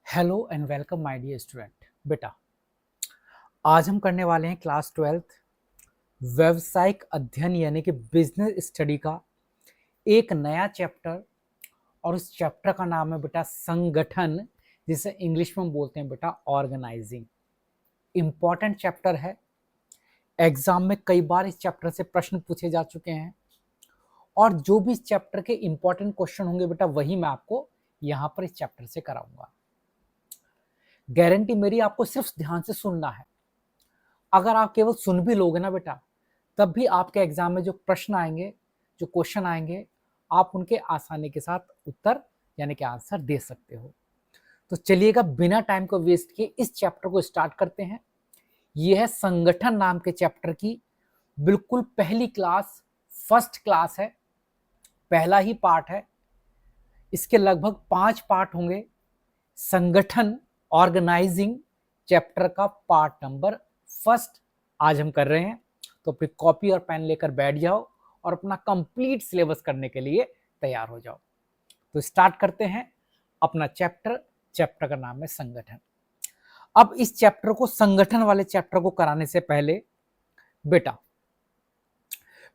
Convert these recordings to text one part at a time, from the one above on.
Hello and welcome my dear student. बेटा, आज हम करने वाले हैं क्लास 12th व्यवसायिक अध्ययन यानी कि बिजनेस स्टडी का एक नया चैप्टर। और उस चैप्टर का नाम है बेटा संगठन, जिसे इंग्लिश में हम बोलते हैं बेटा ऑर्गेनाइजिंग। इंपॉर्टेंट चैप्टर है, एग्जाम में कई बार इस चैप्टर से प्रश्न पूछे जा चुके हैं और जो भी इस चैप्टर के इंपॉर्टेंट क्वेश्चन होंगे बेटा वही मैं आपको यहाँ पर इस चैप्टर से कराऊंगा। गारंटी मेरी, आपको सिर्फ ध्यान से सुनना है। अगर आप केवल सुन भी लोगे ना बेटा, तब भी आपके एग्जाम में जो प्रश्न आएंगे, जो क्वेश्चन आएंगे, आप उनके आसानी के साथ उत्तर यानी कि आंसर दे सकते हो। तो चलिएगा, बिना टाइम को वेस्ट किए इस चैप्टर को स्टार्ट करते हैं। यह है संगठन नाम के चैप्टर की बिल्कुल पहली क्लास, फर्स्ट क्लास है, पहला ही पार्ट है। इसके लगभग 5 पार्ट होंगे। संगठन ऑर्गेनाइजिंग चैप्टर का पार्ट नंबर फर्स्ट आज हम कर रहे हैं। तो फिर कॉपी और पेन लेकर बैठ जाओ और अपना कंप्लीट सिलेबस करने के लिए तैयार हो जाओ। तो स्टार्ट करते हैं अपना चैप्टर। चैप्टर का नाम है संगठन। अब इस चैप्टर को, संगठन वाले चैप्टर को कराने से पहले बेटा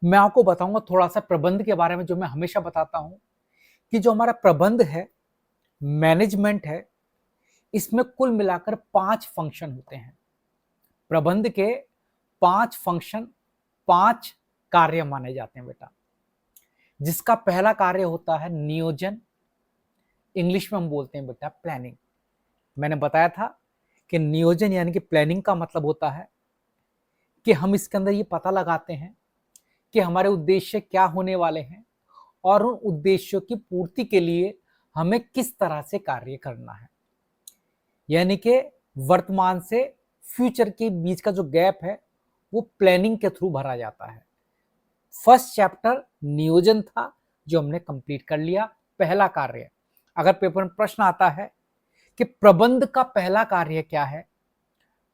मैं आपको बताऊंगा थोड़ा सा प्रबंध के बारे में, जो मैं हमेशा बताता हूं कि जो हमारा प्रबंध है, मैनेजमेंट है, इसमें कुल मिलाकर 5 फंक्शन होते हैं। प्रबंध के 5 फंक्शन, 5 कार्य माने जाते हैं बेटा। जिसका पहला कार्य होता है नियोजन, इंग्लिश में हम बोलते हैं बेटा प्लानिंग। मैंने बताया था कि नियोजन यानी कि प्लानिंग का मतलब होता है कि हम इसके अंदर ये पता लगाते हैं कि हमारे उद्देश्य क्या होने वाले हैं और उन उद्देश्यों की पूर्ति के लिए हमें किस तरह से कार्य करना है। यानी कि वर्तमान से फ्यूचर के बीच का जो गैप है वो प्लानिंग के थ्रू भरा जाता है। फर्स्ट चैप्टर नियोजन था जो हमने कंप्लीट कर लिया, पहला कार्य। अगर पेपर में प्रश्न आता है कि प्रबंध का पहला कार्य क्या है,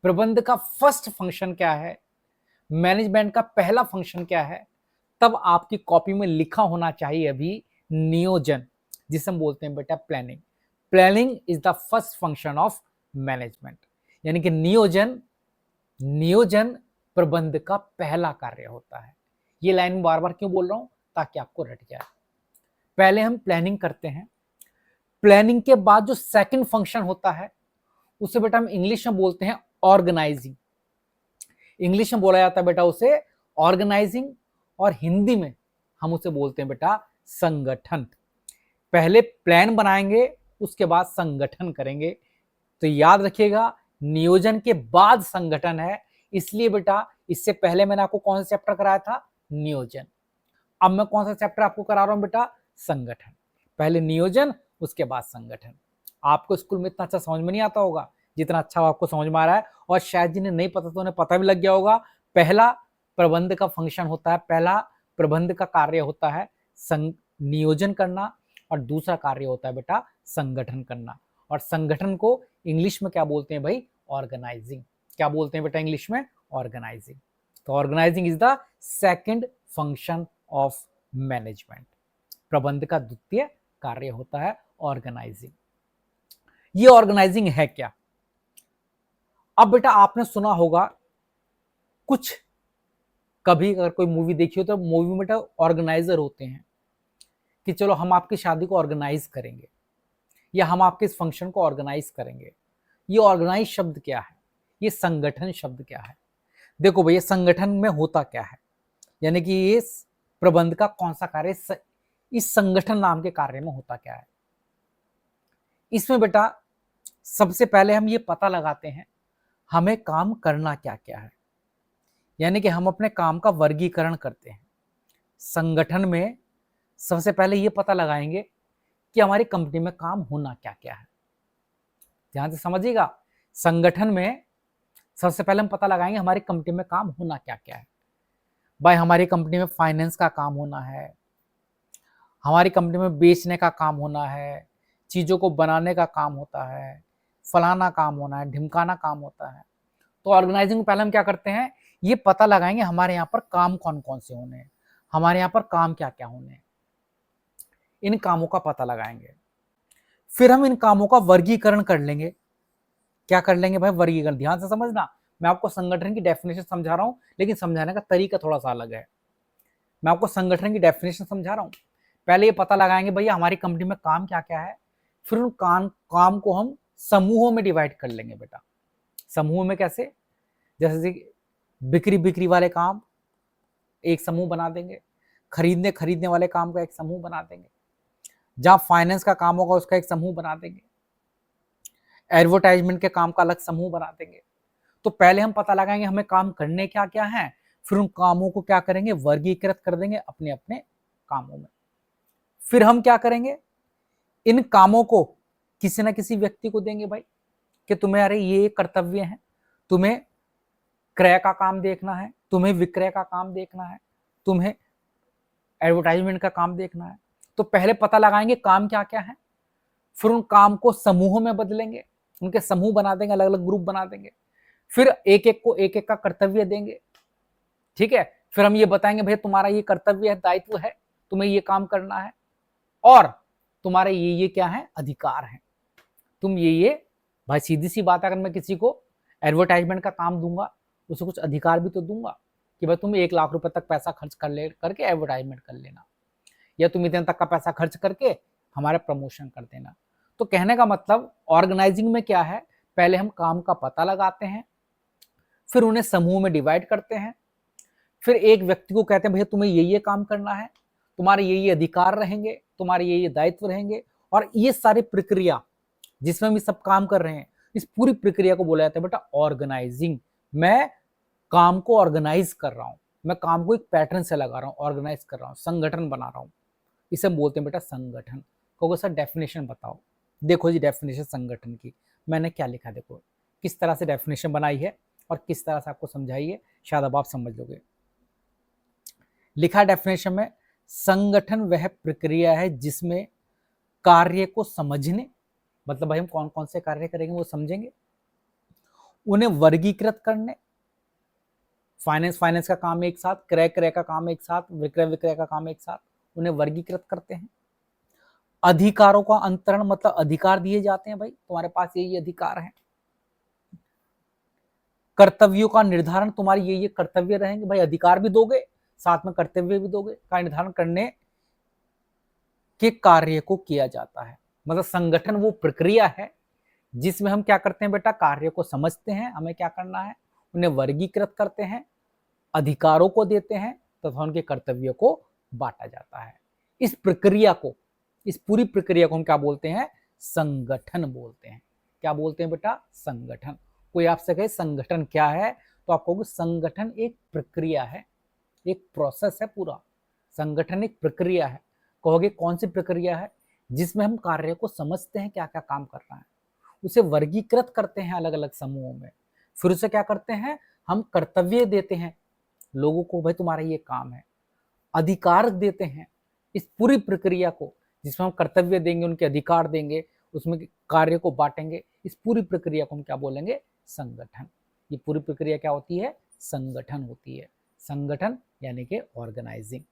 प्रबंध का फर्स्ट फंक्शन क्या है, मैनेजमेंट का पहला फंक्शन क्या है, तब आपकी कॉपी में लिखा होना चाहिए अभी नियोजन, जिसे हम बोलते हैं बेटा planning. Planning is the first function of management. यानी कि नियोजन, नियोजन प्रबंध का पहला कार्य होता है। ये लाइन बार बार क्यों बोल रहा हूं, ताकि आपको रट जाए। पहले हम प्लानिंग करते हैं, प्लानिंग के बाद जो सेकंड फंक्शन होता है उसे बेटा हम इंग्लिश में बोलते हैं ऑर्गेनाइजिंग। इंग्लिश में बोला जाता है बेटा उसे ऑर्गेनाइजिंग, और हिंदी में हम उसे बोलते हैं बेटा संगठन। पहले प्लान बनाएंगे, उसके बाद संगठन करेंगे। तो याद रखिएगा, नियोजन के बाद संगठन है। इसलिए बेटा इससे पहले मैंने आपको कौन सा चैप्टर कराया था, नियोजन। अब मैं कौन सा चैप्टर आपको करा रहा हूं बेटा, संगठन। पहले नियोजन, उसके बाद संगठन। आपको स्कूल में इतना अच्छा समझ में नहीं आता होगा जितना अच्छा आपको समझ में आ रहा है, और शायद जिन्हें नहीं पता तो उन्हें पता भी लग गया होगा। पहला प्रबंध का फंक्शन होता है, पहला प्रबंध का कार्य होता है नियोजन करना, और दूसरा कार्य होता है बेटा संगठन करना। और संगठन को इंग्लिश में क्या बोलते हैं भाई, ऑर्गेनाइजिंग। क्या बोलते हैं बेटा इंग्लिश में, ऑर्गेनाइजिंग। तो organizing is the second function of management. प्रबंध का द्वितीय कार्य होता है ऑर्गेनाइजिंग। ये ऑर्गेनाइजिंग है क्या? अब बेटा आपने सुना होगा कुछ, कभी अगर कोई मूवी देखी हो तो मूवी में बेटा ऑर्गेनाइजर होते हैं कि चलो हम आपकी शादी को ऑर्गेनाइज करेंगे, या हम आपके इस फंक्शन को ऑर्गेनाइज करेंगे। ये ऑर्गेनाइज शब्द क्या है, ये संगठन शब्द क्या है? देखो भैया, संगठन में होता क्या है, यानी कि ये प्रबंध का कौन सा कार्य इस संगठन नाम के कार्य में होता क्या है। इसमें बेटा सबसे पहले हम ये पता लगाते हैं हमें काम करना क्या क्या है, यानी कि हम अपने काम का वर्गीकरण करते हैं। संगठन में सबसे पहले ये पता लगाएंगे कि हमारी कंपनी में काम होना क्या क्या है। ध्यान से समझिएगा, संगठन में सबसे पहले हम पता लगाएंगे हमारी कंपनी में काम होना क्या क्या है। भाई हमारी कंपनी में फाइनेंस का काम होना है, हमारी कंपनी में बेचने का काम होना है, चीज़ों को बनाने का काम होता है, फलाना काम होना है, ढिमकाना काम होता है। तो ऑर्गेनाइजिंग पहले हम क्या करते हैं, ये पता लगाएंगे हमारे यहाँ पर काम कौन कौन से होने हैं, हमारे यहाँ पर काम क्या क्या होने हैं, इन कामों का पता लगाएंगे। फिर हम इन कामों का वर्गीकरण कर लेंगे। क्या कर लेंगे भाई? वर्गीकरण। ध्यान से समझना, मैं आपको संगठन की डेफिनेशन समझा रहा हूं, लेकिन समझाने का तरीका थोड़ा सा अलग है। मैं आपको संगठन की डेफिनेशन समझा रहा हूं, पहले ये पता लगाएंगे भैया हमारी कंपनी में काम क्या क्या है, फिर उन काम को हम समूहों में डिवाइड कर लेंगे बेटा। समूह में कैसे? जैसे बिक्री वाले काम एक समूह बना देंगे, खरीदने वाले काम का एक समूह बना देंगे, जहां फाइनेंस का काम होगा उसका एक समूह बना देंगे, एडवर्टाइजमेंट के काम का अलग समूह बना देंगे। तो पहले हम पता लगाएंगे हमें काम करने क्या क्या है, फिर उन कामों को क्या करेंगे, वर्गीकृत कर देंगे अपने अपने कामों में। फिर हम क्या करेंगे, इन कामों को किसी ना किसी व्यक्ति को देंगे भाई, कि तुम्हें अरे ये कर्तव्य है, तुम्हें क्रय का काम देखना है, तुम्हें विक्रय का काम देखना है, तुम्हें एडवर्टाइजमेंट का काम देखना है। तो पहले पता लगाएंगे काम क्या क्या है, फिर उन काम को समूहों में बदलेंगे, उनके समूह बना देंगे, अलग अलग ग्रुप बना देंगे, फिर एक एक को एक एक का कर्तव्य देंगे। ठीक है, फिर हम ये बताएंगे भैया तुम्हारा ये कर्तव्य है, दायित्व है, तुम्हें ये काम करना है, और तुम्हारे ये क्या है, अधिकार है। तुम ये भाई सीधी सी बात है, अगर मैं किसी को एडवर्टाइजमेंट का काम दूंगा, उसे कुछ अधिकार भी तो दूंगा कि भाई तुम 1 लाख रुपए तक पैसा खर्च करके एडवर्टाइजमेंट कर लेना, या तुम इतने तक का पैसा खर्च करके हमारे प्रमोशन कर देना। तो कहने का मतलब ऑर्गेनाइजिंग में क्या है, पहले हम काम का पता लगाते हैं, फिर उन्हें समूह में डिवाइड करते हैं, फिर एक व्यक्ति को कहते हैं भैया तुम्हें ये काम करना है, तुम्हारे ये अधिकार रहेंगे, तुम्हारे ये दायित्व रहेंगे, और ये सारी प्रक्रिया जिसमें हम सब काम कर रहे हैं, इस पूरी प्रक्रिया को बोला जाता है बेटा ऑर्गेनाइजिंग। मैं काम को ऑर्गेनाइज कर रहा हूं, मैं काम को एक पैटर्न से लगा रहा हूं, ऑर्गेनाइज कर रहा हूं, संगठन बना रहा हूं, इसे बोलते हैं बेटा संगठन। कहोगे सर डेफिनेशन बताओ। देखो जी डेफिनेशन संगठन की मैंने क्या लिखा, देखो किस तरह से डेफिनेशन बनाई है और किस तरह से आपको समझाई है, शायद अब आप समझ लोगे। लिखा डेफिनेशन में, संगठन वह प्रक्रिया है जिसमें कार्य को समझने, मतलब भाई हम कौन कौन से कार्य करेंगे वो समझेंगे, उन्हें वर्गीकृत करने, फाइनेंस का काम एक साथ, क्रय का काम एक साथ, विक्रय का काम एक साथ, उन्हें वर्गीकृत करते हैं। अधिकारों का अंतरण, मतलब अधिकार दिए जाते हैं भाई तुम्हारे पास ये अधिकार है। कर्तव्यों का निर्धारण, तुम्हारे ये कर्तव्य रहेंगे भाई, अधिकार भी दोगे साथ में कर्तव्य भी दोगे, का निर्धारण करने के कार्य को किया जाता है। मतलब संगठन वो प्रक्रिया है जिसमें हम क्या करते हैं बेटा, कार्य को समझते हैं हमें क्या करना है, उन्हें वर्गीकृत करते हैं, अधिकारों को देते हैं तथा उनके कर्तव्यों को बांटा जाता है। इस प्रक्रिया को, इस पूरी प्रक्रिया को हम क्या बोलते हैं, संगठन बोलते हैं। क्या बोलते हैं बेटा, संगठन। कोई आपसे कहे संगठन क्या है, तो आप कहोगे संगठन एक प्रक्रिया है, एक प्रोसेस है पूरा। संगठन एक प्रक्रिया है। कहोगे कौन सी प्रक्रिया है, जिसमें हम कार्य को समझते हैं क्या क्या काम करना है, उसे वर्गीकृत करते हैं अलग अलग समूहों में, फिर उसे क्या करते हैं, हम कर्तव्य देते हैं लोगों को, भाई तुम्हारा ये काम है, अधिकार देते हैं। इस पूरी प्रक्रिया को जिसमें हम कर्तव्य देंगे, उनके अधिकार देंगे, उसमें कार्य को बांटेंगे, इस पूरी प्रक्रिया को हम क्या बोलेंगे, संगठन। ये पूरी प्रक्रिया क्या होती है, संगठन होती है। संगठन यानी कि ऑर्गेनाइजिंग।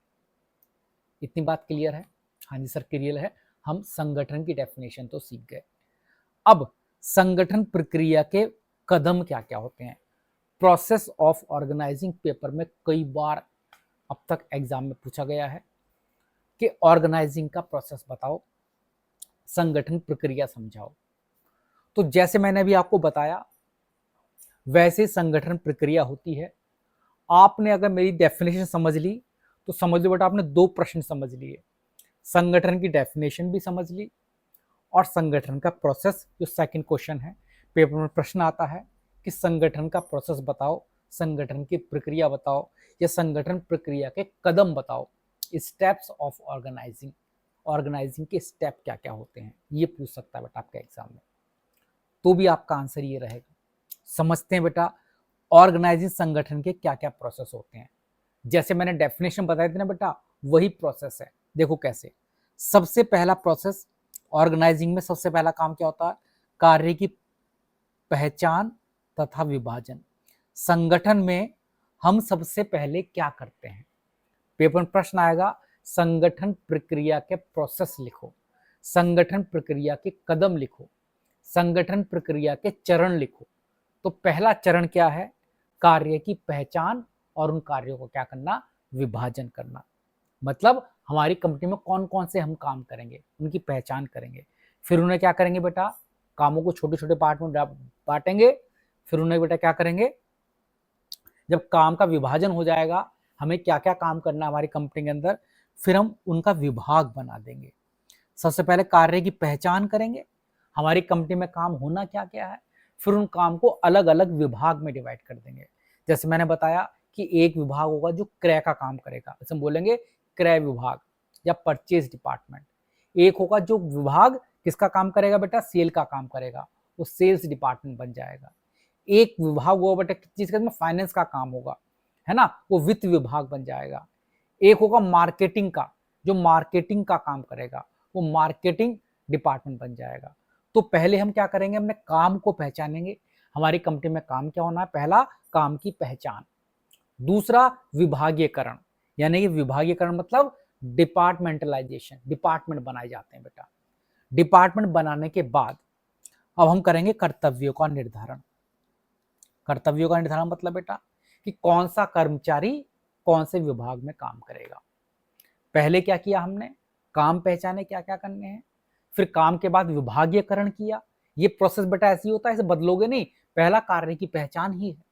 इतनी बात क्लियर है? हाँ जी सर क्लियर है। हम संगठन की डेफिनेशन तो सीख गए। अब संगठन प्रक्रिया के कदम क्या क्या होते हैं। प्रोसेस ऑफ ऑर्गेनाइजिंग पेपर में कई बार अब तक एग्जाम में पूछा गया है कि ऑर्गेनाइजिंग का प्रोसेस बताओ, संगठन प्रक्रिया समझाओ। तो जैसे मैंने अभी आपको बताया वैसे संगठन प्रक्रिया होती है। आपने अगर मेरी डेफिनेशन समझ ली तो समझ लो बेटा आपने 2 प्रश्न समझ लिए, संगठन की डेफिनेशन भी समझ ली और संगठन का प्रोसेस। जो सेकंड क्वेश्चन है पेपर में प्रश्न आता है कि संगठन का प्रोसेस बताओ, संगठन की प्रक्रिया बताओ, या संगठन प्रक्रिया के कदम बताओ, स्टेप्स ऑफ ऑर्गेनाइजिंग। ऑर्गेनाइजिंग के स्टेप क्या क्या होते हैं, ये पूछ सकता है बेटा आपके एग्जाम में, तो भी आपका आंसर ये रहेगा। समझते हैं बेटा ऑर्गेनाइजिंग संगठन के क्या क्या प्रोसेस होते हैं। जैसे मैंने डेफिनेशन बताई थी ना बेटा, वही प्रोसेस है। देखो कैसे, सबसे पहला प्रोसेस ऑर्गेनाइजिंग में, सबसे पहला काम क्या होता है, कार्य की पहचान तथा विभाजन। संगठन में हम सबसे पहले क्या करते हैं, पेपर में प्रश्न आएगा संगठन प्रक्रिया के प्रोसेस लिखो। संगठन प्रक्रिया के कदम लिखो, संगठन प्रक्रिया के चरण लिखो। तो पहला चरण क्या है? कार्य की पहचान और उन कार्यों को क्या करना? विभाजन करना। मतलब हमारी कंपनी में कौन कौन से हम काम करेंगे, उनकी पहचान करेंगे। फिर उन्हें क्या करेंगे बेटा? कामों को छोटे छोटे पार्ट में बांटेंगे। फिर उन्हें बेटा क्या करेंगे? जब काम का विभाजन हो जाएगा, हमें क्या क्या काम करना है हमारी कंपनी के अंदर, फिर हम उनका विभाग बना देंगे। सबसे पहले कार्य की पहचान करेंगे, हमारी कंपनी में काम होना क्या क्या है, फिर उन काम को अलग अलग विभाग में डिवाइड कर देंगे। जैसे मैंने बताया कि एक विभाग होगा जो क्रय का काम करेगा, जैसे हम बोलेंगे क्रय विभाग या परचेज डिपार्टमेंट। एक होगा जो विभाग किसका काम करेगा बेटा? सेल का काम करेगा, वो सेल्स डिपार्टमेंट बन जाएगा। एक विभाग होगा बेटा किस चीज का? फाइनेंस का काम होगा, है ना, वो वित्त विभाग बन जाएगा। एक होगा मार्केटिंग का, जो मार्केटिंग का काम करेगा, वो मार्केटिंग डिपार्टमेंट बन जाएगा। तो पहले हम क्या करेंगे? अपने काम को पहचानेंगे, हमारी कंपनी में काम क्या होना है। पहला, काम की पहचान। दूसरा, विभागीयकरण, यानी कि विभागीयकरण मतलब डिपार्टमेंटलाइजेशन, डिपार्टमेंट बनाए जाते हैं बेटा। डिपार्टमेंट बनाने के बाद अब हम करेंगे कर्तव्यों का निर्धारण। कर्तव्यों का निर्धारण मतलब बेटा कि कौन सा कर्मचारी कौन से विभाग में काम करेगा। पहले क्या किया हमने? काम पहचाने क्या क्या करने हैं, फिर काम के बाद विभागीयकरण किया। ये प्रोसेस बेटा ऐसी होता है, इसे बदलोगे नहीं। पहला कार्य की पहचान ही है,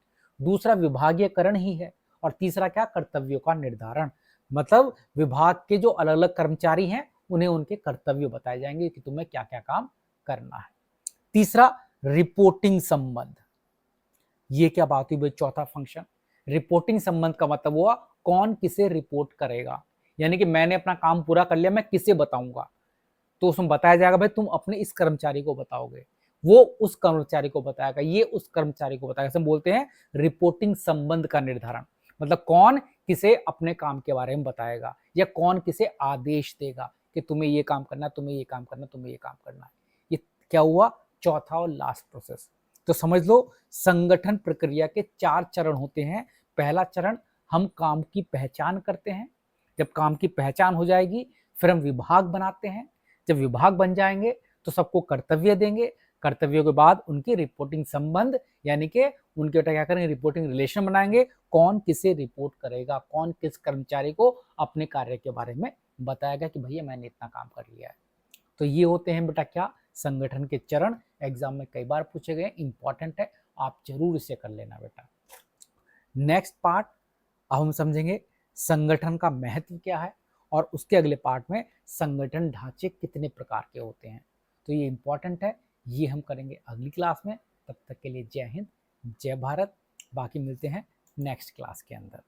दूसरा विभागीयकरण ही है, और तीसरा क्या? कर्तव्यों का निर्धारण। मतलब विभाग के जो अलग अलग कर्मचारी हैं उन्हें उनके कर्तव्य बताए जाएंगे कि तुम्हें क्या क्या काम करना है। तीसरा, रिपोर्टिंग संबंध। ये क्या बात हुई भाई? चौथा फंक्शन रिपोर्टिंग संबंध का मतलब हुआ कौन किसे रिपोर्ट करेगा, यानी कि मैंने अपना काम पूरा कर लिया, मैं किसे बताऊंगा? तो उसमें बताया जाएगा भाई तुम अपने इस कर्मचारी को बताओगे, वो उस कर्मचारी को बताएगा, ये उस कर्मचारी को बताएगा। हम बोलते हैं रिपोर्टिंग संबंध का निर्धारण। मतलब कौन किसे अपने काम के बारे में बताएगा, या कौन किसे आदेश देगा कि तुम्हें ये काम करना, तुम्हें ये काम करना, तुम्हें ये काम करना है। ये क्या हुआ? चौथा और लास्ट प्रोसेस। तो समझ लो संगठन प्रक्रिया के 4 चरण होते हैं। पहला चरण, हम काम की पहचान करते हैं। जब काम की पहचान हो जाएगी, फिर हम विभाग बनाते हैं। जब विभाग बन जाएंगे तो सबको कर्तव्य देंगे। कर्तव्यों के बाद उनकी रिपोर्टिंग संबंध, यानी कि उनके बेटा क्या करेंगे? रिपोर्टिंग रिलेशन बनाएंगे। कौन किसे रिपोर्ट करेगा, कौन किस कर्मचारी को अपने कार्य के बारे में बताएगा कि भैया मैंने इतना काम कर लिया है। तो ये होते हैं बेटा क्या? संगठन के चरण। एग्जाम में कई बार पूछे गए, इंपॉर्टेंट है, आप जरूर इसे कर लेना बेटा। नेक्स्ट पार्ट, अब हम समझेंगे संगठन का महत्व क्या है, और उसके अगले पार्ट में संगठन ढांचे कितने प्रकार के होते हैं। तो ये इंपॉर्टेंट है, ये हम करेंगे अगली क्लास में। तब तक के लिए जय हिंद, जय भारत। बाकी मिलते हैं नेक्स्ट क्लास के अंदर।